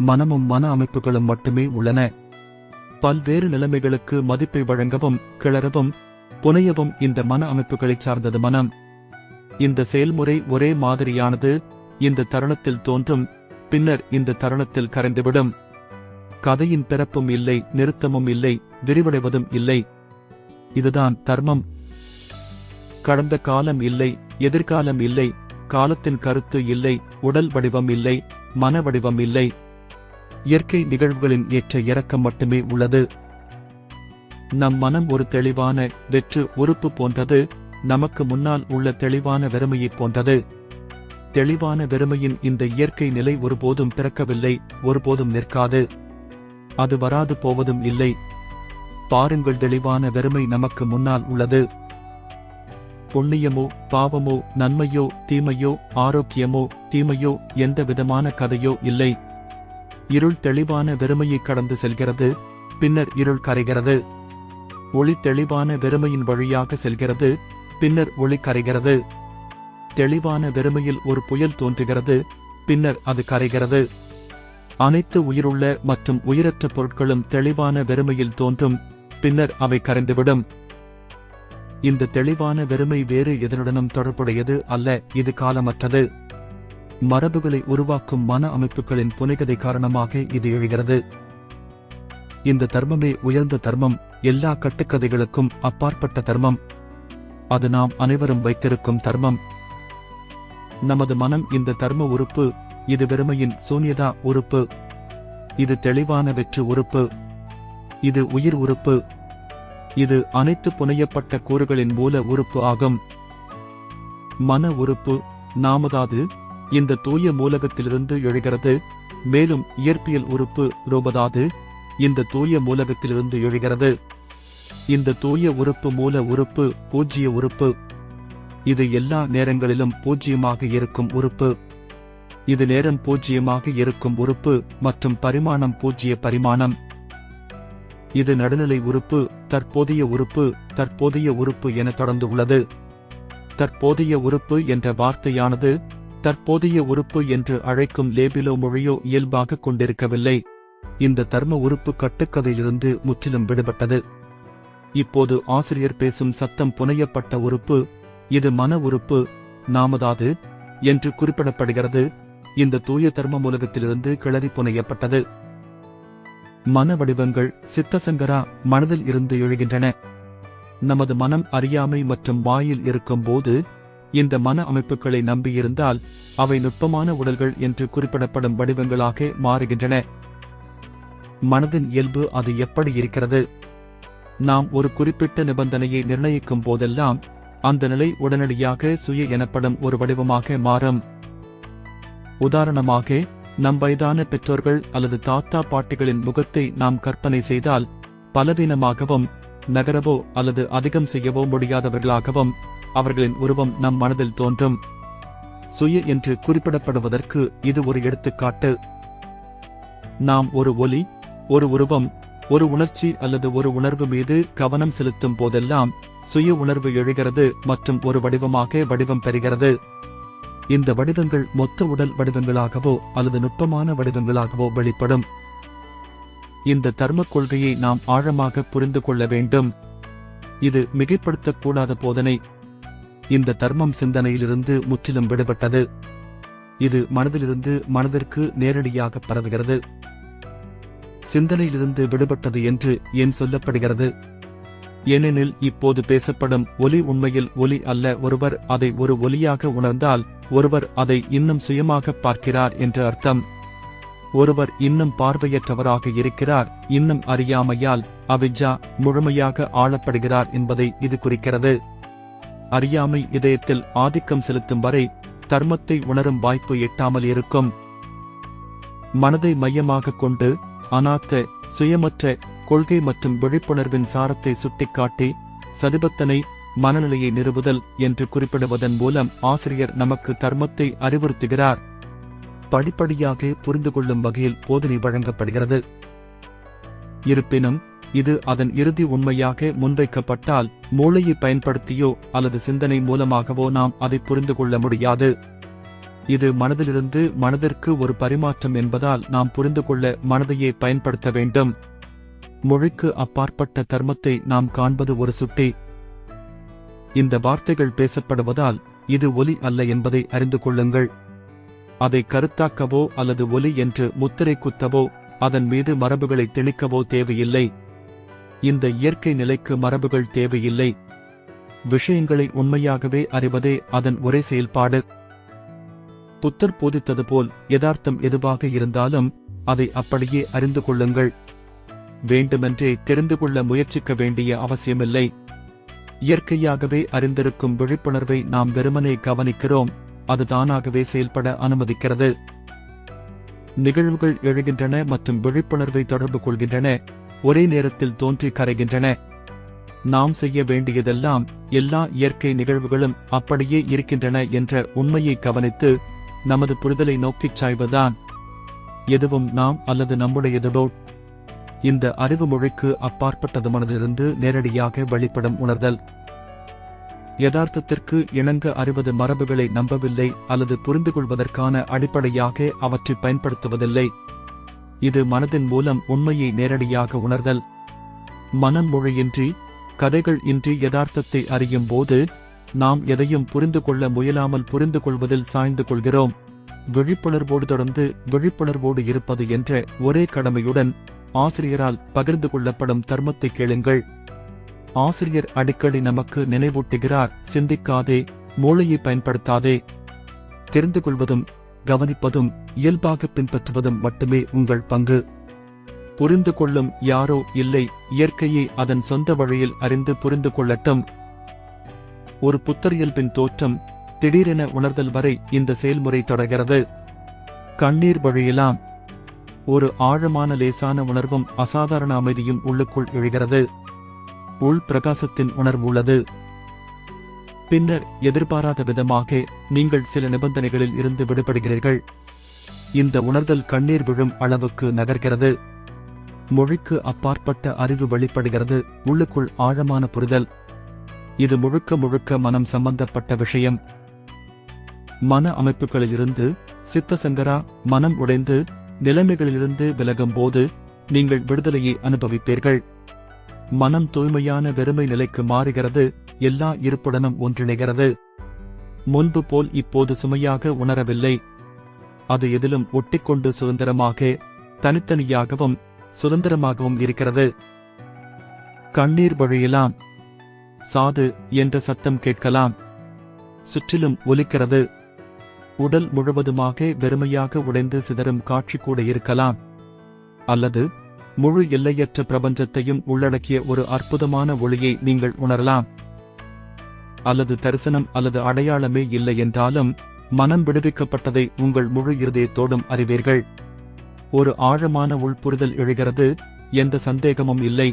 மனமும் மன அமைப்புகளும் மட்டுமே உள்ளன. பல்வேறு நிலைமைகளுக்கு மதிப்பை வழங்கவும் கிளறவும் புனையவும் இந்த மன அமைப்புகளைச் சார்ந்தது மனம். இந்த செயல்முறை ஒரே மாதிரியானது. இந்த தருணத்தில் தோன்றும், பின்னர் இந்த தருணத்தில் கரைந்துவிடும். கதையின் பிறப்பும் இல்லை, நிறுத்தமும் இல்லை, விரிவடைவதும் இல்லை. இதுதான் தர்மம். கடந்த காலம் இல்லை, எதிர்காலம் இல்லை, காலத்தின் கருத்து இல்லை, உடல் வடிவம் இல்லை, மன வடிவம் இல்லை. இயற்கை நிகழ்வுகளின் ஏற்ற இறக்கம் மட்டுமே உள்ளது. நம் மனம் ஒரு தெளிவான வெற்று உறுப்பு போன்றது. நமக்கு முன்னால் உள்ள தெளிவான வெறுமையைப் போன்றது. தெளிவான வெறுமையின் இந்த இயற்கை நிலை ஒருபோதும் பிறக்கவில்லை, ஒருபோதும் நிற்காது. அது வராது போவதும் இல்லை. பாருங்கள், தெளிவான வெறுமை நமக்கு முன்னால் உள்ளது. புண்ணியமோ பாவமோ, நன்மையோ தீமையோ, ஆரோக்கியமோ தீமையோ, எந்த விதமான கதையோ இல்லை. இருள் தெளிவான வெறுமையை கடந்து செல்கிறது, பின்னர் இருள் கரைகிறது. ஒளி தெளிவான வெறுமையின் வழியாக செல்கிறது, பின்னர் ஒளி கரைகிறது. தெளிவான வெறுமையில் ஒரு புயல் தோன்றுகிறது, பின்னர் அது கரைகிறது. அனைத்து உயிருள்ள மற்றும் உயிரற்ற பொருட்களும் தெளிவான வெறுமையில் தோன்றும், பின்னர் அவை கரைந்துவிடும். இந்த தெளிவான வெறுமை வேறு எதனுடனும் தொடர்புடையது அல்ல. இது காலமற்றது. மரபுகளை உருவாக்கும் மன அமைப்புகளின் புனைகதை காரணமாக இது எழுகிறது. இந்த தர்மமே உயர்ந்த தர்மம், எல்லா கட்டுக்கதைகளுக்கும் அப்பாற்பட்ட தர்மம். அது நாம் அனைவரும் வைத்திருக்கும் தர்மம். நமது மனம் இந்த தர்ம உறுப்பு. இது வெறுமையின் சூன்யதா உறுப்பு. இது தெளிவான வெற்று உறுப்பு. இது உயிர் உறுப்பு. இது அனைத்து புனையப்பட்ட கூறுகளின் மூல உறுப்பு ஆகும். மன உறுப்பு நாமதாது இந்த தூய மூலகத்திலிருந்து எழுகிறது. மேலும் இயற்பியல் உறுப்பு ரூபதாது இந்த தூய மூலகத்திலிருந்து எழுகிறது. இந்த தூய உறுப்பு மூல உறுப்பு பூஜ்ய உறுப்பு. இது எல்லா நேரங்களிலும் பூஜ்யமாக இருக்கும் உறுப்பு. இது நேரம் பூஜ்யமாக இருக்கும் உறுப்பு மற்றும் பரிமாணம் பூஜ்ய பரிமாணம். இது நடுநிலை உறுப்பு, தற்போதைய உறுப்பு, தற்போதைய உறுப்பு என தொடர்ந்து உள்ளது. தற்போதைய உறுப்பு என்ற வார்த்தையானது தற்போதைய உறுப்பு என்று அழைக்கும் லேபிலோ மொழியோ இயல்பாக கொண்டிருக்கவில்லை. இந்த தர்ம உறுப்பு கட்டுக்கதையிலிருந்து முற்றிலும் விடுபட்டது. இப்போது ஆசிரியர் பேசும் சத்தம் புனையப்பட்ட உறுப்பு. இது மன உறுப்பு நாமதாது என்று குறிப்பிடப்படுகிறது. இந்த தூய தர்ம மூலகத்திலிருந்து கிளறி புனையப்பட்டது. மன வடிவங்கள் சித்தசங்கரா மனதில் இருந்து எழுகின்றன. நமது மனம் அறியாமை மற்றும் வாயில் இருக்கும் போது இந்த மன அமைப்புகளை நம்பியிருந்தால் அவை நுட்பமான உடல்கள் என்று குறிப்பிடப்படும் வடிவங்களாக மாறுகின்றன. மனதின் இயல்பு அது எப்படி இருக்கிறது? நாம் ஒரு குறிப்பிட்ட நிபந்தனையை நிர்ணயிக்கும் போதெல்லாம் அந்த நிலை உடனடியாக சுய எனப்படும் ஒரு வடிவமாக மாறும். உதாரணமாக, நம் வயதான பெற்றோர்கள் அல்லது தாத்தா பாட்டிகளின் முகத்தை நாம் கற்பனை செய்தால் பலவீனமாகவும் நகரவோ அல்லது அதிகம் செய்யவோ முடியாதவர்களாகவும் அவர்களின் உருவம் நம் மனதில் தோன்றும். சுய என்று குறிப்பிடப்படுவதற்கு இது ஒரு எடுத்துக்காட்டு. நாம் ஒரு ஒலி, ஒரு உருவம், ஒரு உணர்ச்சி அல்லது ஒரு உணர்வு மீது கவனம் செலுத்தும் போதெல்லாம் சுய உணர்வு எழுகிறது மற்றும் ஒரு வடிவமாக வடிவம் பெறுகிறது. இந்த வடிவங்கள் மொத்த உடல் வடிவங்களாகவோ அல்லது நுட்பமான வடிவங்களாகவோ வெளிப்படும். இந்த தர்ம கொள்கையை நாம் ஆழமாக புரிந்து கொள்ள வேண்டும். இது மிகைப்படுத்தக்கூடாத போதனை. இந்த தர்மம் சிந்தனையிலிருந்து முற்றிலும் விடுபட்டது. இது மனதிலிருந்து மனதிற்கு நேரடியாக பரவுகிறது. சிந்தனையிலிருந்து விடுபட்டது என்று ஏன் சொல்லப்படுகிறது? ஏனெனில் இப்போது பேசப்படும் ஒலி உண்மையில் ஒலி அல்ல. ஒருவர் அதை ஒரு ஒலியாக உணர்ந்தால் ஒருவர் அதை இன்னும் சுயமாக பார்க்கிறார் என்று அர்த்தம். ஒருவர் இன்னும் பார்வையற்றவராக இருக்கிறார், இன்னும் அறியாமையால் அவிஜ்ஜா முழுமையாக ஆளப்படுகிறார் என்பதை இது குறிக்கிறது. அறியாமை இதயத்தில் ஆதிக்கம் செலுத்தும் வரை தர்மத்தை உணரும் வாய்ப்பு எட்டாமல் இருக்கும். மனதை மையமாக கொண்டு அநாத்த சுயமற்ற கொள்கை மற்றும் விழிப்புணர்வின் சாரத்தை சுட்டிக்காட்டி சதிபத்தனை மனநிலையை நிறுவுதல் என்று குறிப்பிடுவதன் மூலம் ஆசிரியர் நமக்கு தர்மத்தை அறிவுறுத்துகிறார். படிப்படியாக புரிந்து கொள்ளும் வகையில் போதனை வழங்கப்படுகிறது. இருப்பினும் இது அதன் இறுதி உண்மையாக முன்வைக்கப்பட்டால் மூளையை பயன்படுத்தியோ அல்லது சிந்தனை மூலமாகவோ நாம் அதை புரிந்து கொள்ள முடியாது. இது மனதிலிருந்து மனதிற்கு ஒரு பரிமாற்றம் என்பதால் நாம் புரிந்து கொள்ள மனதையே பயன்படுத்த வேண்டும். மொழிக்கு அப்பாற்பட்ட தர்மத்தை நாம் காண்பது ஒரு சுட்டி. இந்த வார்த்தைகள் பேசப்படுவதால் இது ஒலி அல்ல என்பதை அறிந்து கொள்ளுங்கள். அதை கருத்தாக்கவோ அல்லது ஒலி என்று முத்திரை குத்தவோ அதன் மீது மரபுகளை திணிக்கவோ தேவையில்லை. இந்த இயற்கை நிலைக்கு மரபுகள் தேவையில்லை. விஷயங்களை உண்மையாகவே அறிவதே அதன் ஒரே செயல்பாடு. புத்தர் போதித்தது போல் யதார்த்தம் எதுவாக இருந்தாலும் அதை அப்படியே அறிந்து கொள்ளுங்கள். வேண்டுமென்றே தெரிந்து கொள்ள முயற்சிக்க வேண்டிய அவசியமில்லை. இயற்கையாகவே அறிந்திருக்கும் விழிப்புணர்வை நாம் வெறுமனே கவனிக்கிறோம், அது தானாகவே செயல்பட அனுமதிக்கிறது. நிகழ்வுகள் எழுகின்றன மற்றும் விழிப்புணர்வை தொடர்பு கொள்கின்றன, ஒரே நேரத்தில் தோன்றி கரைகின்றன. நாம் செய்ய வேண்டியதெல்லாம் எல்லா இயற்கை நிகழ்வுகளும் அப்படியே இருக்கின்றன என்ற உண்மையை கவனித்து நமது புரிதலை நோக்கிச் சாய்வதுதான். எதுவும் நாம் அல்லது நம்முடையதோ. இந்த அறிவு மொழிக்கு அப்பாற்பட்டது மனதிலிருந்து நேரடியாக வெளிப்படும் உணர்தல். யதார்த்தத்திற்கு இணங்க அறிவது மரபுகளை நம்பவில்லை அல்லது புரிந்து கொள்வதற்கான அடிப்படையாக அவற்றை பயன்படுத்துவதில்லை. இது மனதின் மூலம் உண்மையை நேரடியாக உணர்தல். மனம் மொழியின்றி, கதைகள் இன்றி யதார்த்தத்தை அறியும் போது நாம் எதையும் புரிந்து கொள்ள முயலாமல் புரிந்து கொள்வதில் சாய்ந்து கொள்கிறோம். விழிப்புணர்வோடு தொடர்ந்து விழிப்புணர்வோடு இருப்பது என்ற ஒரே கடமையுடன் ஆசிரியரால் பகிர்ந்து கொள்ளப்படும் தர்மத்தை கேளுங்கள். ஆசிரியர் அடிக்கடி நமக்கு நினைவூட்டுகிறார், சிந்திக்காதே, மூளையை பயன்படுத்தாதே. தெரிந்து கொள்வதும் கவனிப்பதும் இயல்பாக பின்பற்றுவதும் மட்டுமே உங்கள் பங்கு. புரிந்து கொள்ளும் யாரோ இல்லை, இயற்கையை அதன் சொந்த வழியில் அறிந்து புரிந்து கொள்ளட்டும். ஒரு புத்தரியல்பின் தோற்றம் திடீரென உணர்தல் வரை இந்த செயல்முறை தொடர்கிறது. கண்ணீர் வழியலாம். ஒரு ஆழமான லேசான உணர்வும் அசாதாரண அமைதியும் உள்ளுக்குள் எழுகிறது. உள் பிரகாசத்தின் உணர்வு உள்ளது. பின்னர் எதிர்பாராத விதமாக நீங்கள் சில நிபந்தனைகளில் இருந்து விடுபடுகிறீர்கள். இந்த உணர்தல் கண்ணீர் விழும் அளவுக்கு நகர்கிறது. மொழிக்கு அப்பாற்பட்ட அறிவு வெளிப்படுகிறது. உள்ளுக்குள் ஆழமான புரிதல். இது முழுக்க முழுக்க மனம் சம்பந்தப்பட்ட விஷயம். மன அமைப்புகளிலிருந்து சித்தசங்கரா மனம் உடைந்து நிலைமைகளிலிருந்து விலகும் போது நீங்கள் விடுதலையை அனுபவிப்பீர்கள். மனம் தூய்மையான வெறுமை நிலைக்கு மாறுகிறது. எல்லா இருப்புடனும் ஒன்றிணைகிறது. முன்பு போல் இப்போது சுமையாக உணரவில்லை. அது எதிலும் ஒட்டிக்கொண்டு சுதந்திரமாக, தனித்தனியாகவும் சுதந்திரமாகவும் இருக்கிறது. கண்ணீர் வழியலாம். சாது என்ற சத்தம் கேட்கலாம். சுற்றிலும் ஒலிக்கிறது. உடல் முழுவதுமாக வெறுமையாக உடைந்து சிதறும் காட்சி கூட இருக்கலாம். அல்லது முழு எல்லையற்ற பிரபஞ்சத்தையும் உள்ளடக்கிய ஒரு அற்புதமான ஒளியை நீங்கள் உணரலாம். அல்லது தரிசனம் அல்லது அடையாளமே இல்லை என்றாலும் மனம் விடுவிக்கப்பட்டதை உங்கள் முழு இருதயத்தோடும் அறிவீர்கள். ஒரு ஆழமான உள்புரிதல் எழுகிறது, எந்த சந்தேகமும் இல்லை.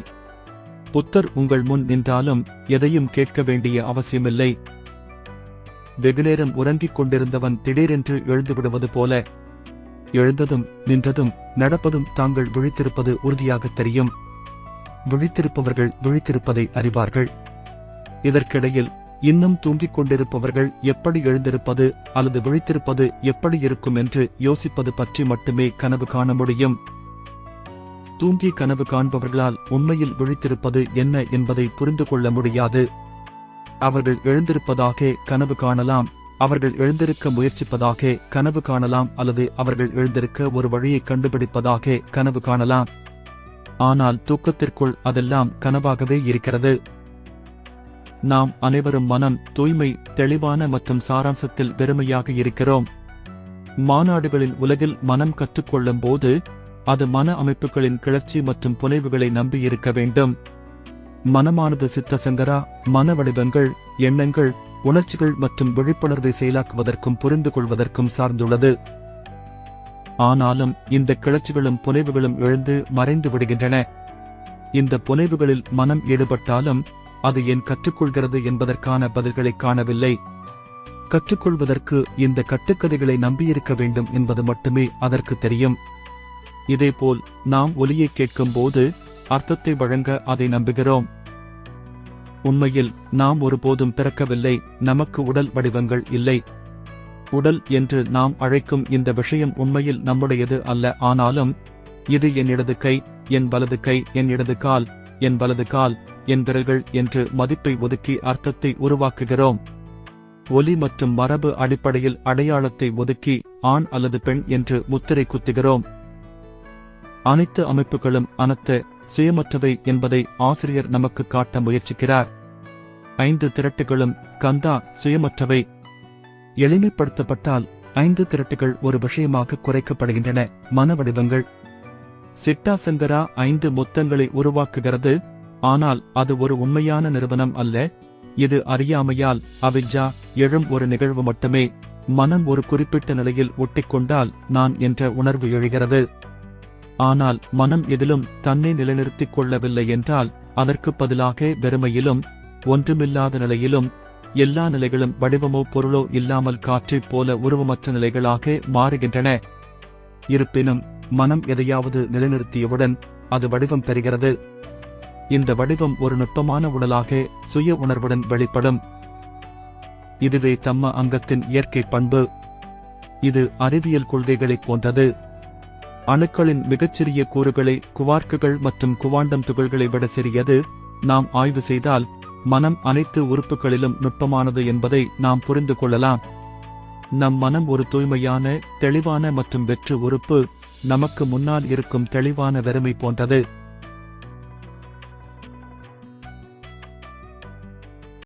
புத்தர் உங்கள் முன் நின்றாலும் எதையும் கேட்க வேண்டிய அவசியமில்லை. வெகுநேரம் உறங்கிக் கொண்டிருந்தவன் திடீரென்று எழுந்துவிடுவது போல. எழுந்ததும் நின்றதும் நடப்பதும் தாங்கள் விழித்திருப்பது உறுதியாக தெரியும். விழித்திருப்பவர்கள் விழித்திருப்பதை அறிவார்கள். இதற்கிடையில் இன்னும் தூங்கிக் கொண்டிருப்பவர்கள் எப்படி எழுந்திருப்பது அல்லது விழித்திருப்பது எப்படி இருக்கும் என்று யோசிப்பது பற்றி மட்டுமே கனவு காண முடியும். தூங்கி கனவு காண்பவர்களால் உண்மையில் விழித்திருப்பது என்ன என்பதை புரிந்து கொள்ள முடியாது. அவர்கள் எழுந்திருப்பதாக கனவு காணலாம், அவர்கள் எழுந்திருக்க முயற்சிப்பதாக கனவு காணலாம், அல்லது அவர்கள் எழுந்திருக்க ஒரு வழியை கண்டுபிடிப்பதாக கனவு காணலாம். ஆனால் தூக்கத்திற்குள் அதெல்லாம் கனவாகவே இருக்கிறது. நாம் அனைவரும் மனம், தூய்மை, தெளிவான மற்றும் சாராம்சத்தில் வெறுமையாக இருக்கிறோம். மாநாடுகளின் உலகில் மனம் கற்றுக்கொள்ளும் போது அது மன அமைப்புகளின் கிளர்ச்சி மற்றும் புனைவுகளை நம்பியிருக்க வேண்டும். மனமானது சித்தசங்கரா மன வடிவங்கள், எண்ணங்கள், உணர்ச்சிகள் மற்றும் விழிப்புணர்வை செயலாக்குவதற்கும் புரிந்து கொள்வதற்கும் சார்ந்துள்ளது. ஆனாலும் இந்த கிளர்ச்சிகளும் புனைவுகளும் எழுந்து மறைந்து விடுகின்றன. இந்த புனைவுகளில் மனம் ஈடுபட்டாலும் அது ஏன் கற்றுக்கொள்கிறது என்பதற்கான பதில்களை காணவில்லை. கற்றுக்கொள்வதற்கு இந்த கட்டுக்கதைகளை நம்பியிருக்க வேண்டும் என்பது மட்டுமே அதற்கு தெரியும். இதேபோல் நாம் ஒலியை கேட்கும் போது அர்த்தத்தை வழங்க அதை நம்புகிறோம். உண்மையில் நாம் ஒருபோதும் பிறக்கவில்லை, நமக்கு உடல் வடிவங்கள் இல்லை. உடல் என்று நாம் அழைக்கும் இந்த விஷயம் உண்மையில் நம்முடையது அல்ல. ஆனாலும் இது என் இடது கை, என் வலது கை, என் இடது கால், என் வலது கால், என் விரல்கள் என்று மதிப்பை ஒதுக்கி அர்த்தத்தை உருவாக்குகிறோம். ஒலி மற்றும் மரபு அடிப்படையில் அடையாளத்தை ஒதுக்கி ஆண் அல்லது பெண் என்று முத்திரை குத்துகிறோம். அனைத்து அமைப்புகளும் அனத்த சுயமற்றவை என்பதை ஆசிரியர் நமக்கு காட்ட முயற்சிக்கிறார். 5 திரட்டுகளும் கந்தா சுயமற்றவை. எளிமைப்படுத்தப்பட்டால் 5 திரட்டுகள் ஒரு விஷயமாக குறைக்கப்படுகின்றன. மன வடிவங்கள். சிட்டாசங்கரா 5 மொத்தங்களை உருவாக்குகிறது. ஆனால் அது ஒரு உண்மையான நிறுவனம் அல்ல. இது அறியாமையால் அவிஜ்ஜா எழும் ஒரு நிகழ்வு மட்டுமே. மனம் ஒரு குறிப்பிட்ட நிலையில் ஒட்டிக்கொண்டால் நான் என்ற உணர்வு எழுகிறது. ஆனால் மனம் எதிலும் தன்னை நிலைநிறுத்திக் கொள்ளவில்லை என்றால் அதற்கு பதிலாக வெறுமையிலும் ஒன்றுமில்லாத நிலையிலும் எல்லா நிலைகளும் வடிவமோ பொருளோ இல்லாமல் காற்றைப் போல உருவமற்ற நிலைகளாக மாறுகின்றன. இருப்பினும் மனம் எதையாவது நிலைநிறுத்தியவுடன் அது வடிவம் பெறுகிறது. இந்த வடிவம் ஒரு நுட்பமான உடலாக சுய உணர்வுடன் வெளிப்படும். இதுவே தம்ம அங்கத்தின் இயற்கை பண்பு. இது அறிவியல் கொள்கைகளைப் போன்றது. அணுக்களின் மிகச்சிறிய கூறுகளை குவார்க்குகள் மற்றும் குவாண்டம் துகள்களை விட சிறியது. நாம் ஆய்வு செய்தால் மனம் அனைத்து உறுப்புகளிலும் நுட்பமானது என்பதை நாம் புரிந்து கொள்ளலாம். நம் மனம் ஒரு தூய்மையான, தெளிவான மற்றும் வெற்று உறுப்பு. நமக்கு முன்னால் இருக்கும் தெளிவான வெறுமை போன்றது.